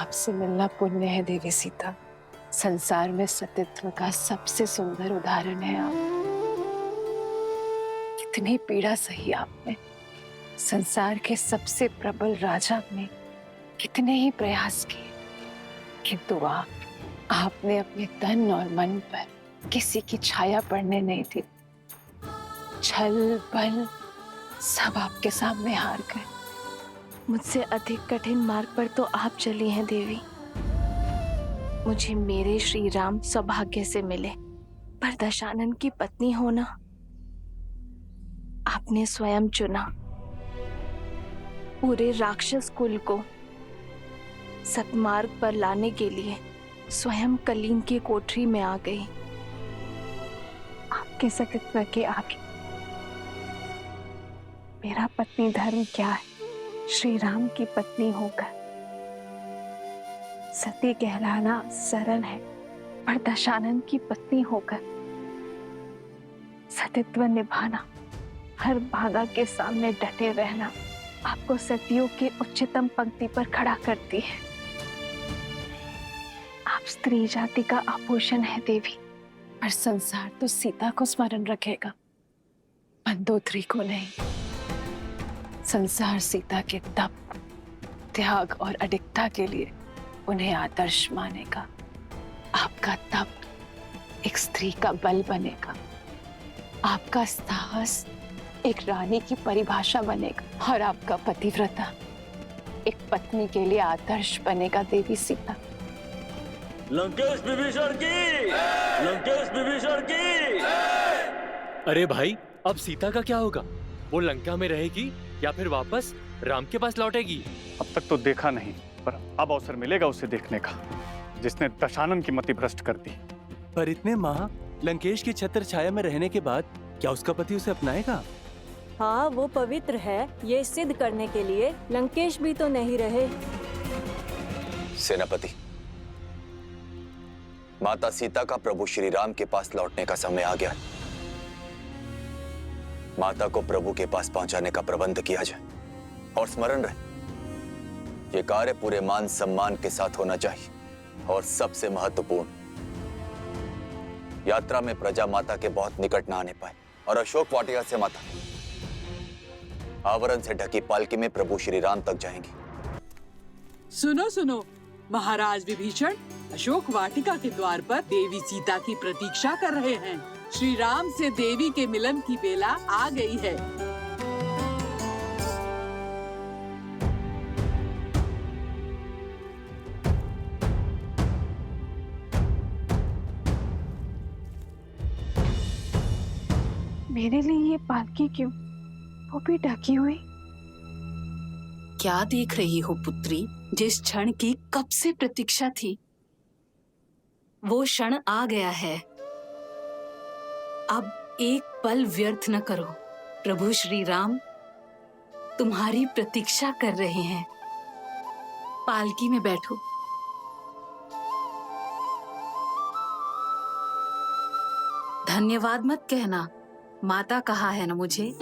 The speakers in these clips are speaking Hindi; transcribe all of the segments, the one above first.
आपसे मिलना पुण्य है देवी सीता। संसार में सतीत्व का सबसे सुंदर उदाहरण है आप। कितनी पीड़ा सही आपने। संसार के सबसे प्रबल राजा ने कितने ही प्रयास किए, किंतु आपने अपने तन और मन पर किसी की छाया पड़ने नहीं दी। छल बल सब आपके सामने हार गए। मुझसे अधिक कठिन मार्ग पर तो आप चली हैं देवी। मुझे मेरे श्री राम सौभाग्य से मिले, पर दशानन की पत्नी होना आपने स्वयं चुना। पूरे राक्षस कुल को सतमार्ग पर लाने के लिए स्वयं कलीन की कोठरी में आ गई। आपके सतीत्व के आगे मेरा पत्नी धर्म क्या है? श्री राम की पत्नी होकर सती कहलाना सरल है, पर दशानन की पत्नी होकर सतीत्व निभाना, हर बाधा के सामने डटे रहना आपको सतियों के उच्चतम पंक्ति पर खड़ा करती है। आप स्त्री जाति का आभूषण है देवी, पर संसार तो सीता को स्मरण रखेगा, मंदोदरी को नहीं। संसार सीता के तप, त्याग और अडिगता के लिए उन्हें आदर्श मानेगा। आपका तप एक स्त्री का बल बनेगा, आपका साहस एक रानी की परिभाषा बनेगा, और आपका पतिव्रता एक पत्नी के लिए आदर्श बनेगा देवी सीता। लंकेश विभीषण की, लंकेश विभीषण की। अरे भाई, अब सीता का क्या होगा? वो लंका में रहेगी या फिर वापस राम के पास लौटेगी? अब तक तो देखा नहीं, पर अब अवसर मिलेगा उसे देखने का, जिसने दशानन की मति भ्रष्ट कर दी। पर इतने माह लंकेश की छत्र छाया में रहने के बाद क्या उसका पति उसे अपनाएगा? हाँ, वो पवित्र है, ये सिद्ध करने के लिए लंकेश भी तो नहीं रहे। सेनापति, माता सीता का प्रभु श्री राम के पास लौटने का समय आ गया है। माता को प्रभु के पास पहुंचाने का प्रबंध किया जाए, और स्मरण रहे, ये कार्य पूरे मान सम्मान के साथ होना चाहिए। और सबसे महत्वपूर्ण, यात्रा में प्रजा माता के बहुत निकट न आने पाए, और अशोक वाटिका से माता आवरण से ढकी पालकी में प्रभु श्री राम तक जाएंगी। सुनो सुनो, महाराज विभीषण अशोक वाटिका के द्वार पर देवी सीता की प्रतीक्षा कर रहे हैं। श्री राम से देवी के मिलन की बेला आ गई है। मेरे लिए ये पालकी क्यों, वो भी ढकी हुई? क्या देख रही हो पुत्री? जिस क्षण की कब से प्रतीक्षा थी, वो क्षण आ गया है। अब एक पल व्यर्थ न करो। प्रभु श्री राम तुम्हारी प्रतीक्षा कर रहे हैं। पालकी में बैठो। धन्यवाद मत कहना, माता कहा है ना मुझे।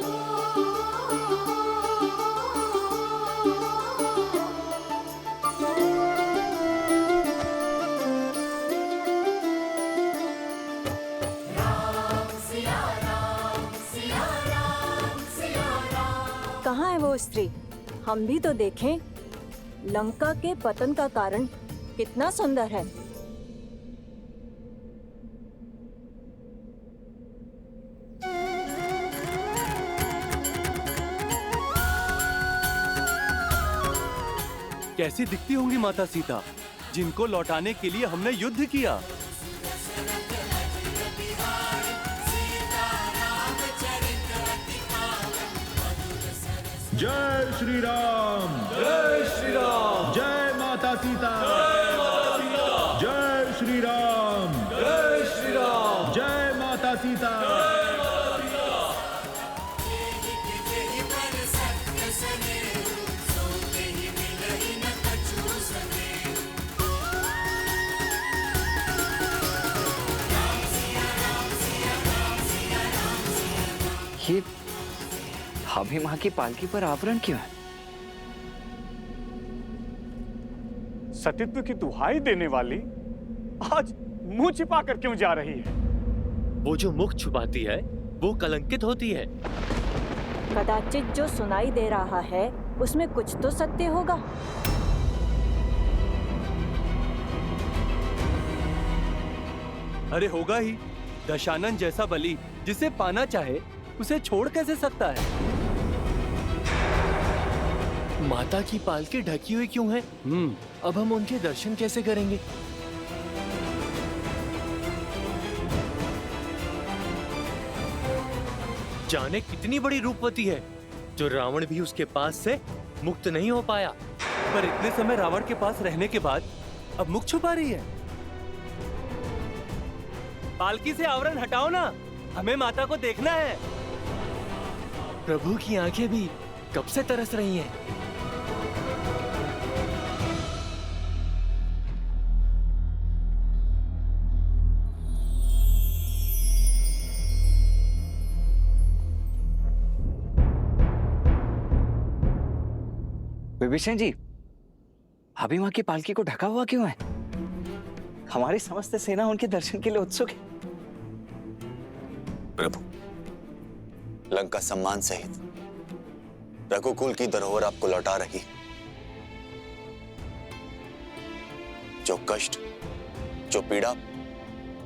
कहाँ है वो स्त्री? हम भी तो देखें। लंका के पतन का कारण कितना सुंदर है। कैसी दिखती होंगी माता सीता, जिनको लौटाने के लिए हमने युद्ध किया। जय श्री राम, जय श्री राम, जय माता सीता, जय श्री राम, जय श्री राम, जय माता सीता। ये भाभी माँ की पालकी पर आवरण क्यों है? सतीत्व की दुहाई देने वाली आज मुंह छिपा कर क्यों जा रही है? वो जो मुख छुपाती है वो कलंकित होती है। कदाचित जो सुनाई दे रहा है उसमें कुछ तो सत्य होगा। अरे होगा ही। दशानन जैसा बलि जिसे पाना चाहे उसे छोड़ कैसे सकता है? माता की पालकी ढकी हुई क्यों है? अब हम उनके दर्शन कैसे करेंगे? जाने कितनी बड़ी रूपवती है जो रावण भी उसके पास से मुक्त नहीं हो पाया। पर इतने समय रावण के पास रहने के बाद अब मुख छुपा रही है। पालकी से आवरण हटाओ ना, हमें माता को देखना है। प्रभु की आंखें भी कब से तरस रही हैं। विभीषण जी, अभी माँ की पालकी को ढका हुआ क्यों है? हमारी समस्त सेना उनके दर्शन के लिए उत्सुक है। प्रभु, लंका सम्मान सहित रघुकुल की धरोहर आपको लौटा रही। जो कष्ट, जो पीड़ा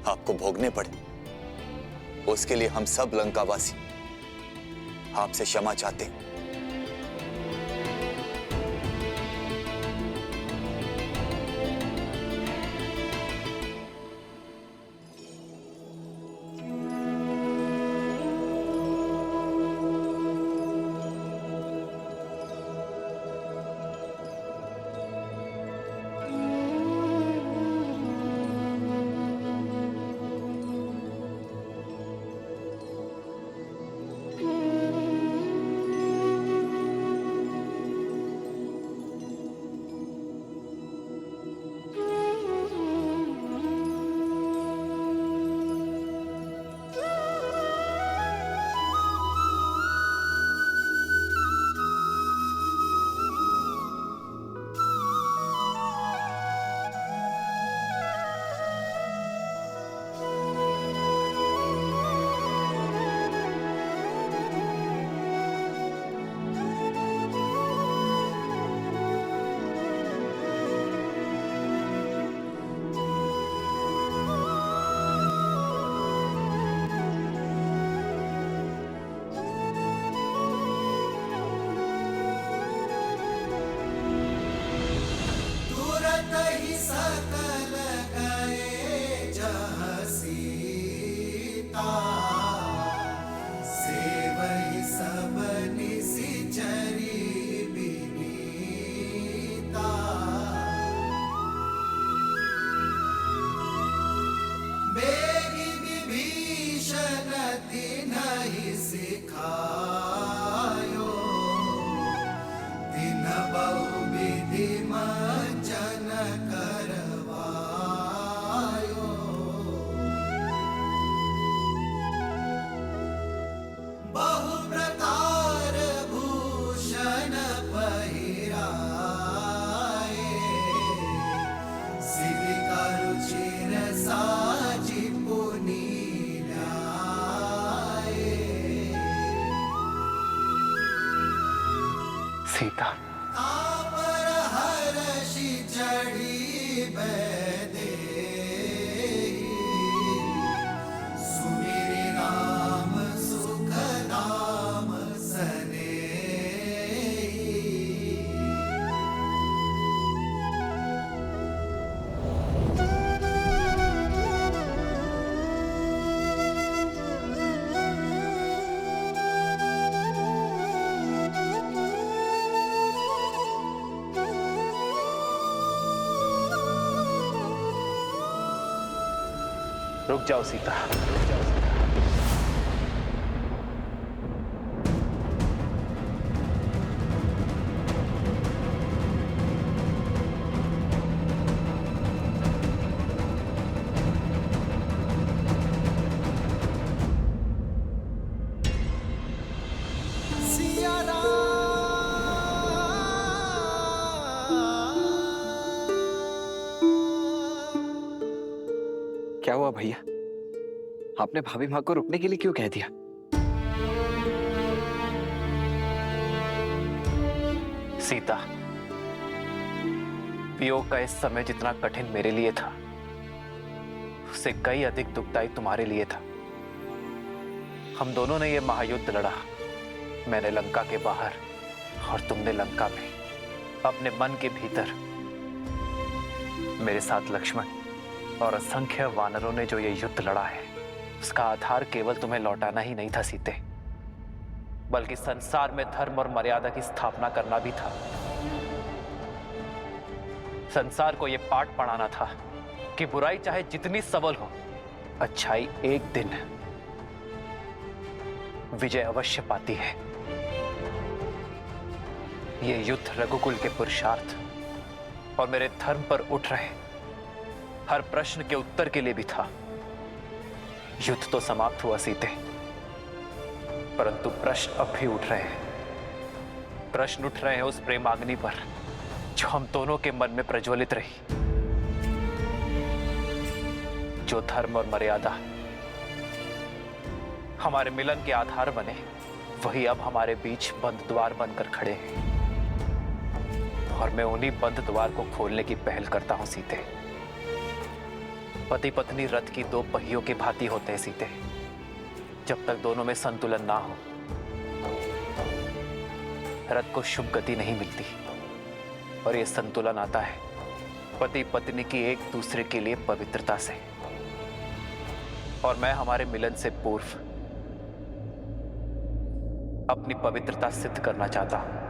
आपको भोगने पड़े, उसके लिए हम सब लंकावासी आपसे क्षमा चाहते हैं। सीता, रुक जाओ सीता। हुआ भैया? आपने भाभी माँ को रुकने के लिए क्यों कह दिया? सीता, वियोग का इस समय जितना कठिन मेरे लिए था, उससे कई अधिक दुखदायी तुम्हारे लिए था। हम दोनों ने यह महायुद्ध लड़ा, मैंने लंका के बाहर और तुमने लंका में, अपने मन के भीतर। मेरे साथ लक्ष्मण और असंख्य वानरों ने जो ये युद्ध लड़ा है, उसका आधार केवल तुम्हें लौटाना ही नहीं था सीते, बल्कि संसार में धर्म और मर्यादा की स्थापना करना भी था। संसार को यह पाठ पढ़ाना था कि बुराई चाहे जितनी सबल हो, अच्छाई एक दिन विजय अवश्य पाती है। यह युद्ध रघुकुल के पुरुषार्थ और मेरे धर्म पर उठ रहे हर प्रश्न के उत्तर के लिए भी था। युद्ध तो समाप्त हुआ सीते, परंतु प्रश्न अब भी उठ रहे हैं। प्रश्न उठ रहे हैं उस प्रेमाग्नि पर जो हम दोनों के मन में प्रज्वलित रही। जो धर्म और मर्यादा हमारे मिलन के आधार बने, वही अब हमारे बीच बंद द्वार बनकर खड़े हैं, और मैं उन्हीं बंद द्वार को खोलने की पहल करता हूं सीते। पति पत्नी रथ की दो पहियों के भांति होते हैं सीते। जब तक दोनों में संतुलन ना हो, रथ को शुभ गति नहीं मिलती। और यह संतुलन आता है पति पत्नी की एक दूसरे के लिए पवित्रता से। और मैं हमारे मिलन से पूर्व अपनी पवित्रता सिद्ध करना चाहता हूं।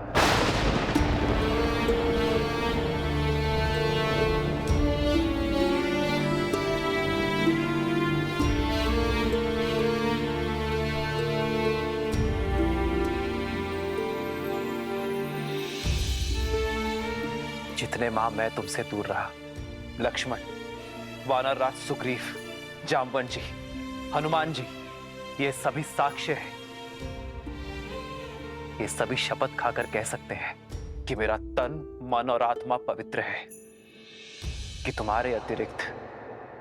जितने माह मैं तुमसे दूर रहा, लक्ष्मण, वानर राज सुग्रीव, जामवन जी, हनुमान जी, ये सभी साक्ष्य हैं। ये सभी शपथ खाकर कह सकते हैं कि मेरा तन, मन और आत्मा पवित्र है, कि तुम्हारे अतिरिक्त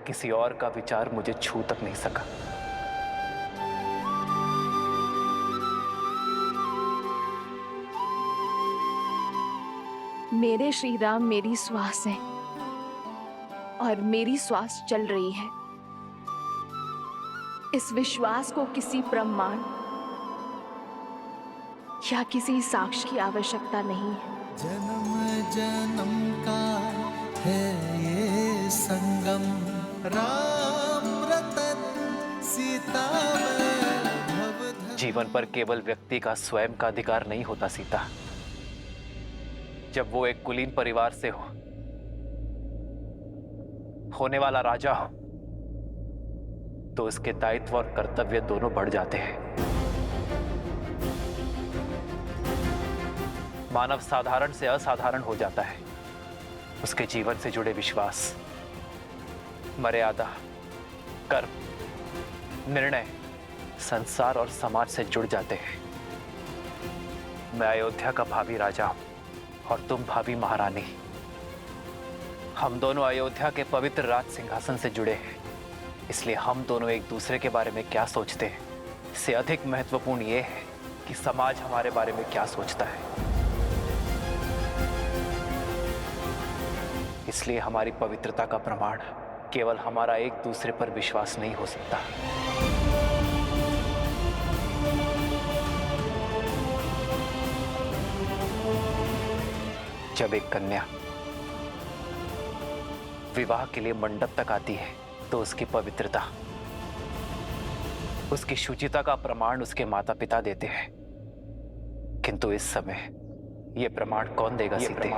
किसी और का विचार मुझे छू तक नहीं सका। मेरे श्री राम मेरी श्वास है और मेरी श्वास चल रही है। इस विश्वास को किसी प्रमाण या किसी साक्ष्य की आवश्यकता नहीं है। जन्म जन्म का है ये संगम, राम रतन सीता में। जीवन पर केवल व्यक्ति का स्वयं का अधिकार नहीं होता सीता। जब वो एक कुलीन परिवार से होने वाला राजा हो, तो उसके दायित्व और कर्तव्य दोनों बढ़ जाते हैं। मानव साधारण से असाधारण हो जाता है। उसके जीवन से जुड़े विश्वास, मर्यादा, कर्म, निर्णय संसार और समाज से जुड़ जाते हैं। मैं अयोध्या का भावी राजा हूं और तुम भावी महारानी। हम दोनों अयोध्या के पवित्र राज सिंहासन से जुड़े हैं, इसलिए हम दोनों एक दूसरे के बारे में क्या सोचते हैं, इससे अधिक महत्वपूर्ण यह है कि समाज हमारे बारे में क्या सोचता है। इसलिए हमारी पवित्रता का प्रमाण केवल हमारा एक दूसरे पर विश्वास नहीं हो सकता। जब एक कन्या विवाह के लिए मंडप तक आती है, तो उसकी पवित्रता, उसकी शुचिता का प्रमाण उसके माता पिता देते हैं। किंतु इस समय यह प्रमाण कौन देगा सीते?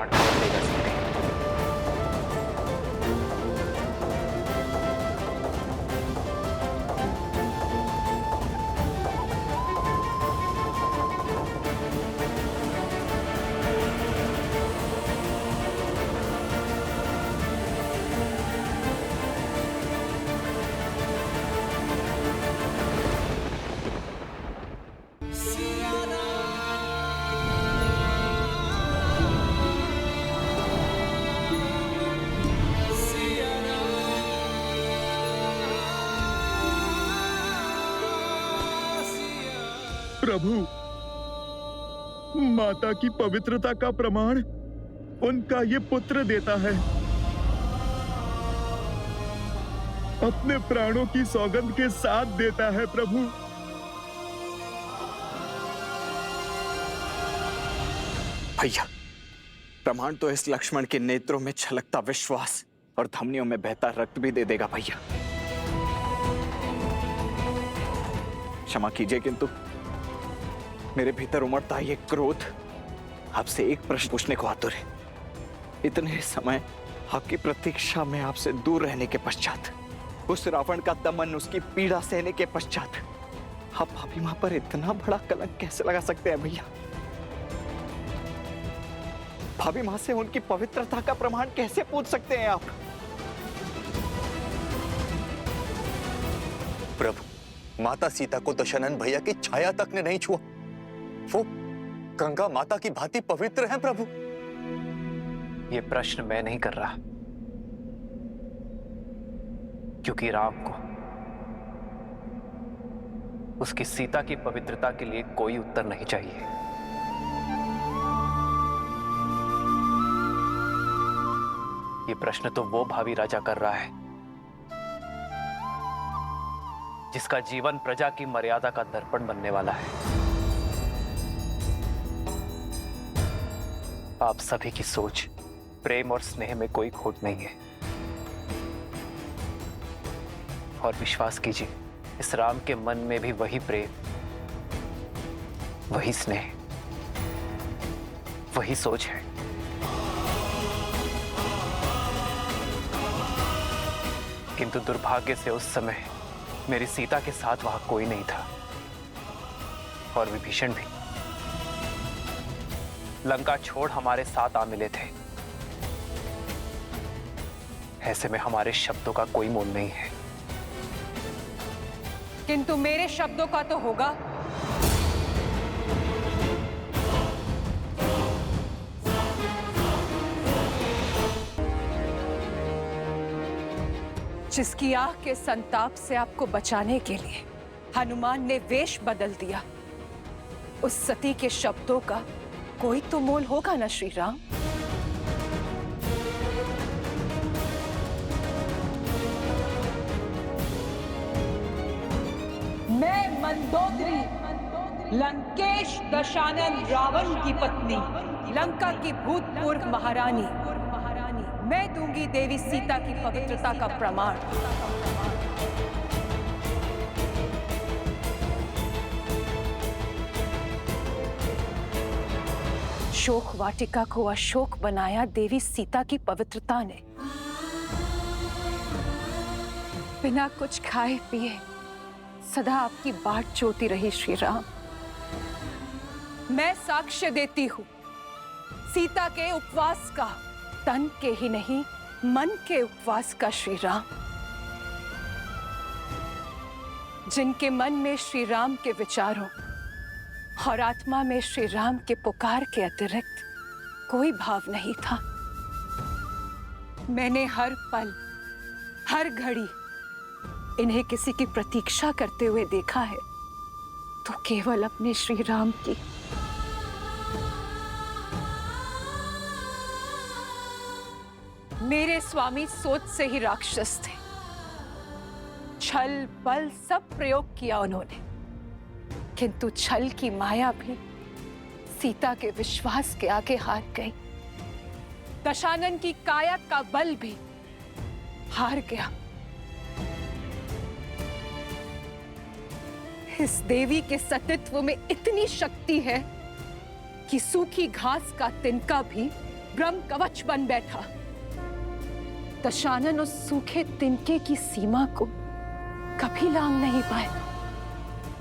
प्रभु, माता की पवित्रता का प्रमाण उनका ये पुत्र देता है। अपने प्राणों की सौगंध के साथ देता है प्रभु। भैया, प्रमाण तो इस लक्ष्मण के नेत्रों में छलकता विश्वास और धमनियों में बहता रक्त भी दे देगा भैया। क्षमा कीजिए, किंतु मेरे भीतर उमड़ता ये क्रोध आपसे एक प्रश्न पूछने को आतुर है। इतने समय आपकी प्रतीक्षा में आपसे दूर रहने के पश्चात, उस रावण का दमन, उसकी पीड़ा सहने के पश्चात, आप भाभी मां पर इतना बड़ा कलंक कैसे लगा सकते हैं भैया? भाभी मां से उनकी पवित्रता का प्रमाण कैसे पूछ सकते हैं आप? प्रभु, माता सीता को दशानन भैया की छाया तक ने नहीं छुआ। वो गंगा माता की भांति पवित्र हैं प्रभु। ये प्रश्न मैं नहीं कर रहा, क्योंकि राम को उसकी सीता की पवित्रता के लिए कोई उत्तर नहीं चाहिए। ये प्रश्न तो वो भावी राजा कर रहा है जिसका जीवन प्रजा की मर्यादा का दर्पण बनने वाला है। आप सभी की सोच, प्रेम और स्नेह में कोई खोट नहीं है। और विश्वास कीजिए, इस राम के मन में भी वही प्रेम, वही स्नेह, वही सोच है। किंतु दुर्भाग्य से उस समय मेरी सीता के साथ वहां कोई नहीं था, और विभीषण भी लंका छोड़ हमारे साथ आ मिले थे। ऐसे में हमारे शब्दों का कोई मोल नहीं है। किंतु मेरे शब्दों का तो होगा। जिसकी आह के संताप से आपको बचाने के लिए हनुमान ने वेश बदल दिया, उस सती के शब्दों का कोई तो मोल होगा ना श्री राम। मैं मंदोदरी, लंकेश दशानन रावण की पत्नी, लंका की भूतपूर्व महारानी, मैं दूंगी देवी सीता की पवित्रता का प्रमाण। शोक वाटिका को अशोक बनाया देवी सीता की पवित्रता ने। बिना कुछ खाए पिए सदा आपकी बाट जोती रही श्री राम। मैं साक्ष्य देती हूं सीता के उपवास का, तन के ही नहीं मन के उपवास का श्री राम। जिनके मन में श्री राम के विचारों और आत्मा में श्री राम के पुकार के अतिरिक्त कोई भाव नहीं था। मैंने हर पल, हर घड़ी इन्हें किसी की प्रतीक्षा करते हुए देखा है, तो केवल अपने श्री राम की। मेरे स्वामी सोच से ही राक्षस थे। छल बल सब प्रयोग किया उन्होंने, किंतु छल की माया भी सीता के विश्वास के आगे हार गई। दशानन की काया का बल भी हार गया। इस देवी के सतीत्व में इतनी शक्ति है कि सूखी घास का तिनका भी ब्रह्म कवच बन बैठा। दशानन उस सूखे तिनके की सीमा को कभी लांघ नहीं पाए।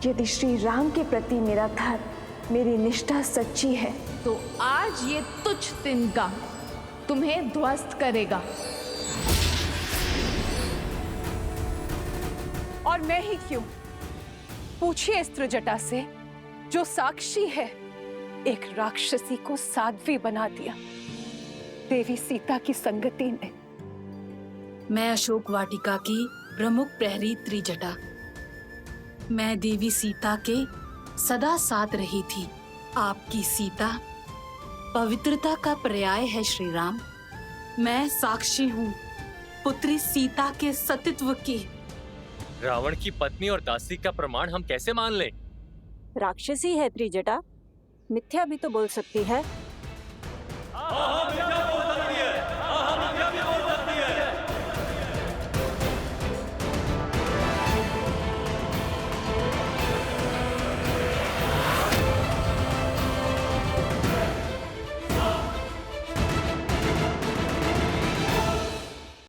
यदि श्री राम के प्रति मेरा धर्म, मेरी निष्ठा सच्ची है, तो आज ये तुच्छ तिनका तुम्हें ध्वस्त करेगा। और मैं ही क्यों? पूछिए इस त्रिजटा से, जो साक्षी है, एक राक्षसी को साध्वी बना दिया देवी सीता की संगति ने। मैं अशोक वाटिका की प्रमुख प्रहरी त्रिजटा, मैं देवी सीता के सदा साथ रही थी। आपकी सीता पवित्रता का पर्याय है श्री राम। मैं साक्षी हूँ पुत्री सीता के सतीत्व की। रावण की पत्नी और दासी का प्रमाण हम कैसे मान लें? राक्षसी है त्रिजटा, मिथ्या भी तो बोल सकती है। हाँ,